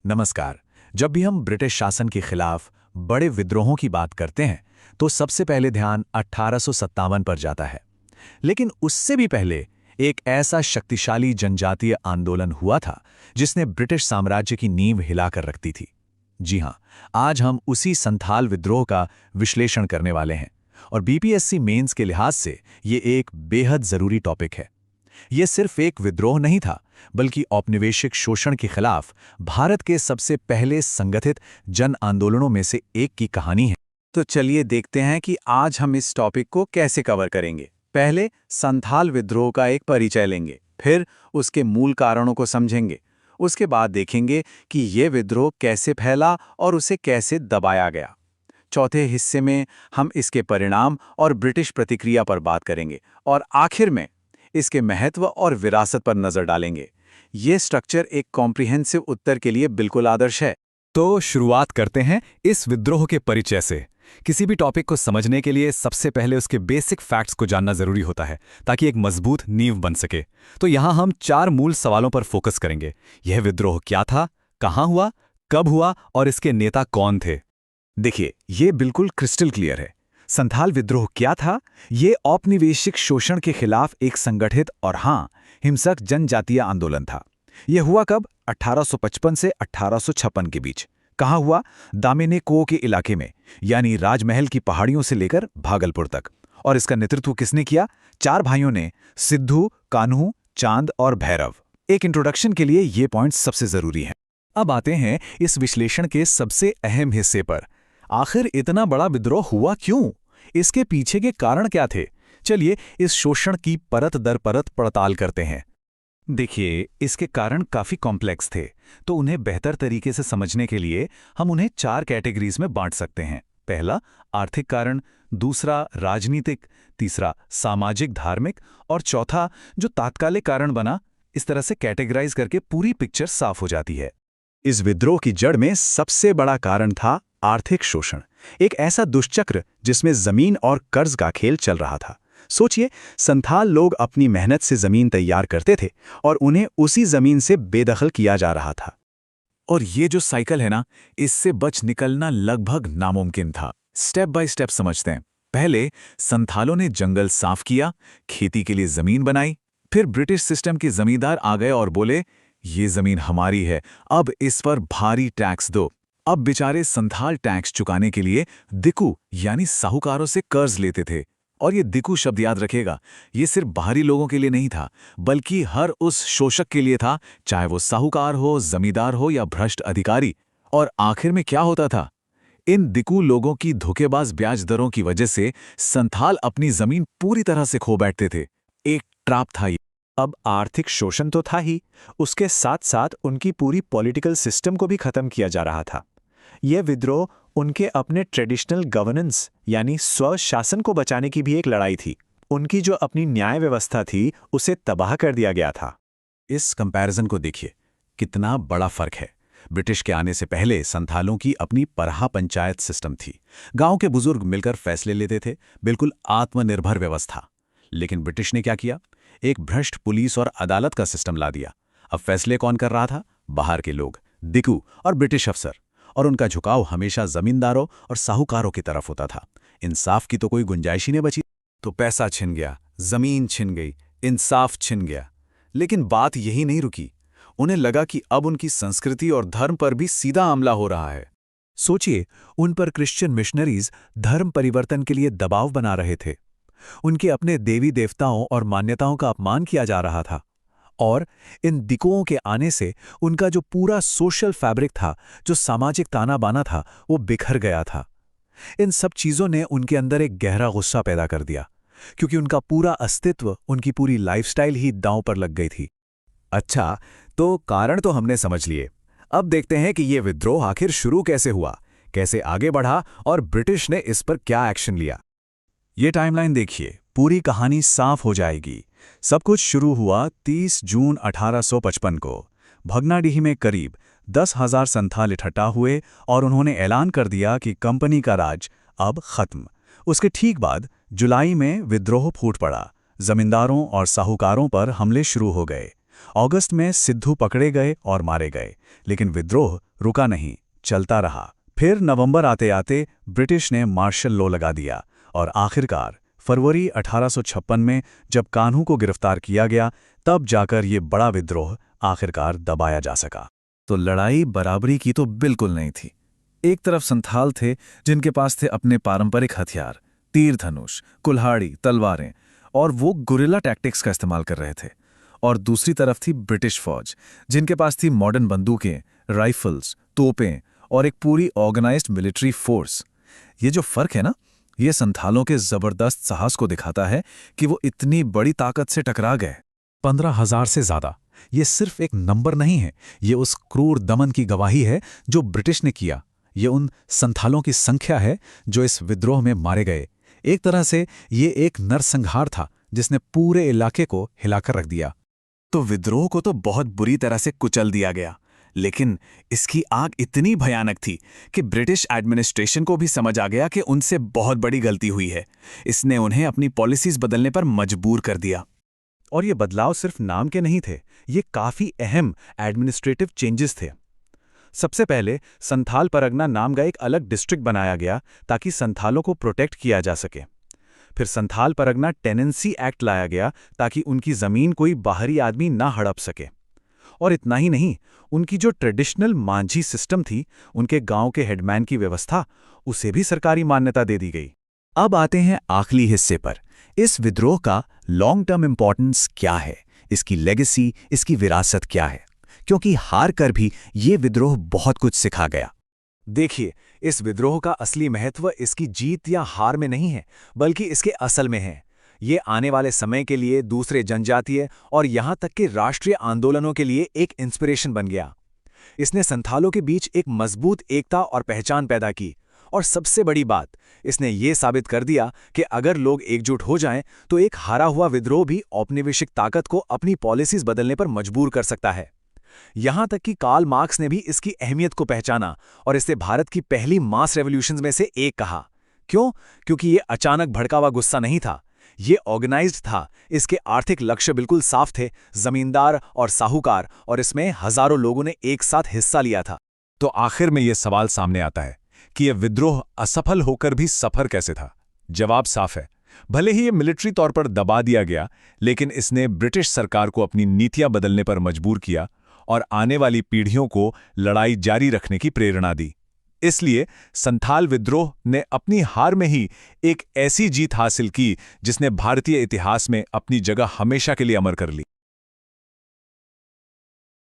नमस्कार। जब भी हम ब्रिटिश शासन के खिलाफ बड़े विद्रोहों की बात करते हैं तो सबसे पहले ध्यान 1857 पर जाता है। लेकिन उससे भी पहले एक ऐसा शक्तिशाली जनजातीय आंदोलन हुआ था जिसने ब्रिटिश साम्राज्य की नींव हिलाकर रखती थी। जी हां, आज हम उसी संथाल विद्रोह का विश्लेषण करने वाले हैं और बीपीएससी मेंस के लिहाज से ये एक बेहद जरूरी टॉपिक है। यह सिर्फ एक विद्रोह नहीं था, बल्कि औपनिवेशिक शोषण के खिलाफ भारत के सबसे पहले संगठित जन आंदोलनों में से एक की कहानी है। तो चलिए देखते हैं कि आज हम इस टॉपिक को कैसे कवर करेंगे। पहले संथाल विद्रोह का एक परिचय लेंगे, फिर उसके मूल कारणों को समझेंगे। उसके बाद देखेंगे कि ये विद्रोह कैसे फैला और उसे कैसे दबाया गया। चौथे हिस्से में हम इसके परिणाम और ब्रिटिश प्रतिक्रिया पर बात करेंगे और आखिर में इसके महत्व और विरासत पर नजर डालेंगे। ये स्ट्रक्चर एक कॉम्प्रिहेंसिव उत्तर के लिए बिल्कुल आदर्श है। तो शुरुआत करते हैं इस विद्रोह के परिचय से। किसी भी टॉपिक को समझने के लिए सबसे पहले उसके बेसिक फैक्ट्स को जानना जरूरी होता है ताकि एक मजबूत नींव बन सके। तो यहाँ हम 4 मूल सवालों पर फोकस करेंगे। यह विद्रोह क्या था, कहाँ हुआ, कब हुआ और इसके नेता कौन थे। देखिए, ये बिल्कुल क्रिस्टल क्लियर है। संथाल विद्रोह क्या था? ये औपनिवेशिक शोषण के खिलाफ एक संगठित और हिंसक जनजातीय आंदोलन था। यह हुआ कब? 1855 से 1856 के बीच। कहाँ हुआ? दामिनी कोह के इलाके में, यानी राजमहल की पहाड़ियों से लेकर भागलपुर तक। और इसका नेतृत्व किसने किया? 4 भाइयों ने, सिद्धू, कान्हू, चांद और भैरव। एक इंट्रोडक्शन के लिए ये पॉइंट्स सबसे जरूरी हैं। अब आते हैं इस विश्लेषण के सबसे अहम हिस्से पर। आखिर इतना बड़ा विद्रोह हुआ क्यों? इसके पीछे के कारण क्या थे? चलिए इस शोषण की परत दर परत पड़ताल करते हैं। देखिए, इसके कारण काफी कॉम्प्लेक्स थे, तो उन्हें बेहतर तरीके से समझने के लिए हम उन्हें 4 कैटेगरीज में बांट सकते हैं। पहला आर्थिक कारण, दूसरा राजनीतिक, तीसरा सामाजिक धार्मिक और चौथा जो तात्कालिक कारण बना। इस तरह से कैटेगराइज करके पूरी पिक्चर साफ हो जाती है। इस विद्रोह की जड़ में सबसे बड़ा कारण था आर्थिक शोषण, एक ऐसा दुष्चक्र जिसमें जमीन और कर्ज का खेल चल रहा था। सोचिए, संथाल लोग अपनी मेहनत से जमीन तैयार करते थे और उन्हें उसी जमीन से बेदखल किया जा रहा था। और ये जो साइकिल है ना, इससे बच निकलना लगभग नामुमकिन था। स्टेप बाय स्टेप समझते हैं। पहले संथालों ने जंगल साफ किया, खेती के लिए जमीन बनाई। फिर ब्रिटिश सिस्टम के जमींदार आ गए और बोले, ये जमीन हमारी है, अब इस पर भारी टैक्स दो। अब बेचारे संथाल टैक्स चुकाने के लिए दिकू यानी साहूकारों से कर्ज लेते थे। और ये दिकू शब्द याद रखेगा, ये सिर्फ बाहरी लोगों के लिए नहीं था, बल्कि हर उस शोषक के लिए था, चाहे वो साहूकार हो, जमींदार हो या भ्रष्ट अधिकारी। और आखिर में क्या होता था? इन दिकू लोगों की धोखेबाज ब्याज दरों की वजह से संथाल अपनी जमीन पूरी तरह से खो बैठते थे। एक ट्रैप था ये। अब आर्थिक शोषण तो था ही, उसके साथ साथ उनकी पूरी पॉलिटिकल सिस्टम को भी खत्म किया जा रहा था। यह विद्रोह उनके अपने ट्रेडिशनल गवर्नेंस यानी स्वशासन को बचाने की भी एक लड़ाई थी। उनकी जो अपनी न्याय व्यवस्था थी उसे तबाह कर दिया गया था। इस कंपैरिजन को देखिए, कितना बड़ा फर्क है। ब्रिटिश के आने से पहले संथालों की अपनी परहा पंचायत सिस्टम थी। गांव के बुजुर्ग मिलकर फैसले लेते थे, बिल्कुल आत्मनिर्भर व्यवस्था। लेकिन ब्रिटिश ने क्या किया? एक भ्रष्ट पुलिस और अदालत का सिस्टम ला दिया। अब फैसले कौन कर रहा था? बाहर के लोग, दिकू और ब्रिटिश अफसर। और उनका झुकाव हमेशा जमींदारों और साहूकारों की तरफ होता था। इंसाफ की तो कोई गुंजाइश ही नहीं बची। तो पैसा छिन गया, जमीन छिन गई, इंसाफ छिन गया। लेकिन बात यही नहीं रुकी। उन्हें लगा कि अब उनकी संस्कृति और धर्म पर भी सीधा हमला हो रहा है। सोचिए, उन पर क्रिश्चियन मिशनरीज धर्म परिवर्तन के लिए दबाव बना रहे थे। उनके अपने देवी देवताओं और मान्यताओं का अपमान किया जा रहा था। और इन दिकुओं के आने से उनका जो पूरा सोशल फैब्रिक था, जो सामाजिक ताना बाना था, वो बिखर गया था। इन सब चीज़ों ने उनके अंदर एक गहरा गुस्सा पैदा कर दिया, क्योंकि उनका पूरा अस्तित्व, उनकी पूरी लाइफस्टाइल ही दांव पर लग गई थी। अच्छा, तो कारण तो हमने समझ लिए। अब देखते हैं कि ये विद्रोह आखिर शुरू कैसे हुआ, कैसे आगे बढ़ा और ब्रिटिश ने इस पर क्या एक्शन लिया। ये टाइमलाइन देखिए, पूरी कहानी साफ हो जाएगी। सब कुछ शुरू हुआ 30 जून 1855 को। भगनाडीह में करीब 10,000 संथाल इकट्ठा हुए और उन्होंने ऐलान कर दिया कि कंपनी का राज अब खत्म। उसके ठीक बाद जुलाई में विद्रोह फूट पड़ा। जमींदारों और साहूकारों पर हमले शुरू हो गए। अगस्त में सिद्धू पकड़े गए और मारे गए, लेकिन विद्रोह रुका नहीं, चलता रहा। फिर नवंबर आते आते ब्रिटिश ने मार्शल लॉ लगा दिया और आखिरकार फरवरी 1856 में जब कान्हू को गिरफ्तार किया गया, तब जाकर ये बड़ा विद्रोह आखिरकार दबाया जा सका। तो लड़ाई बराबरी की तो बिल्कुल नहीं थी। एक तरफ संथाल थे जिनके पास थे अपने पारंपरिक हथियार, तीर धनुष, कुल्हाड़ी, तलवारें, और वो गुरिल्ला टैक्टिक्स का इस्तेमाल कर रहे थे। और दूसरी तरफ थी ब्रिटिश फौज, जिनके पास थी मॉडर्न बंदूकें, राइफल्स, तोपें और एक पूरी ऑर्गेनाइज्ड मिलिट्री फोर्स। ये जो फर्क है ना, ये संथालों के जबरदस्त साहस को दिखाता है कि वो इतनी बड़ी ताकत से टकरा गए। 15,000 से ज्यादा, ये सिर्फ एक नंबर नहीं है, ये उस क्रूर दमन की गवाही है जो ब्रिटिश ने किया। ये उन संथालों की संख्या है जो इस विद्रोह में मारे गए। एक तरह से ये एक नरसंहार था जिसने पूरे इलाके को हिलाकर रख दिया। तो विद्रोह को तो बहुत बुरी तरह से कुचल दिया गया, लेकिन इसकी आग इतनी भयानक थी कि ब्रिटिश एडमिनिस्ट्रेशन को भी समझ आ गया कि उनसे बहुत बड़ी गलती हुई है। इसने उन्हें अपनी पॉलिसीज बदलने पर मजबूर कर दिया। और ये बदलाव सिर्फ नाम के नहीं थे, ये काफी अहम एडमिनिस्ट्रेटिव चेंजेस थे। सबसे पहले संथाल परगना नाम का एक अलग डिस्ट्रिक्ट बनाया गया ताकि संथालों को प्रोटेक्ट किया जा सके। फिर संथाल परगना टेनेंसी एक्ट लाया गया ताकि उनकी जमीन कोई बाहरी आदमी ना हड़प सके। और इतना ही नहीं, उनकी जो ट्रेडिशनल मांझी सिस्टम थी, उनके गांव के हेडमैन की व्यवस्था, उसे भी सरकारी मान्यता दे दी गई। अब आते हैं आखिरी हिस्से पर। इस विद्रोह का लॉन्ग टर्म इंपॉर्टेंस क्या है, इसकी लेगेसी, इसकी विरासत क्या है, क्योंकि हार कर भी ये विद्रोह बहुत कुछ सिखा गया। देखिए, इस विद्रोह का असली महत्व इसकी जीत या हार में नहीं है, बल्कि इसके असल में है। ये आने वाले समय के लिए, दूसरे जनजातीय और यहाँ तक कि राष्ट्रीय आंदोलनों के लिए एक इंस्पिरेशन बन गया। इसने संथालों के बीच एक मजबूत एकता और पहचान पैदा की। और सबसे बड़ी बात, इसने ये साबित कर दिया कि अगर लोग एकजुट हो जाएं, तो एक हारा हुआ विद्रोह भी औपनिवेशिक ताकत को अपनी पॉलिसीज बदलने पर मजबूर कर सकता है। यहां तक कि कार्ल मार्क्स ने भी इसकी अहमियत को पहचाना और इसे भारत की पहली मास रेवोल्यूशंस में से एक कहा। क्यों? क्योंकि ये अचानक भड़का हुआ गुस्सा नहीं था, ये ऑर्गेनाइज्ड था। इसके आर्थिक लक्ष्य बिल्कुल साफ थे, जमींदार और साहूकार, और इसमें हजारों लोगों ने एक साथ हिस्सा लिया था। तो आखिर में यह सवाल सामने आता है कि यह विद्रोह असफल होकर भी सफल कैसे था? जवाब साफ है। भले ही ये मिलिट्री तौर पर दबा दिया गया, लेकिन इसने ब्रिटिश सरकार को अपनी नीतियां बदलने पर मजबूर किया और आने वाली पीढ़ियों को लड़ाई जारी रखने की प्रेरणा दी। इसलिए संथाल विद्रोह ने अपनी हार में ही एक ऐसी जीत हासिल की जिसने भारतीय इतिहास में अपनी जगह हमेशा के लिए अमर कर ली।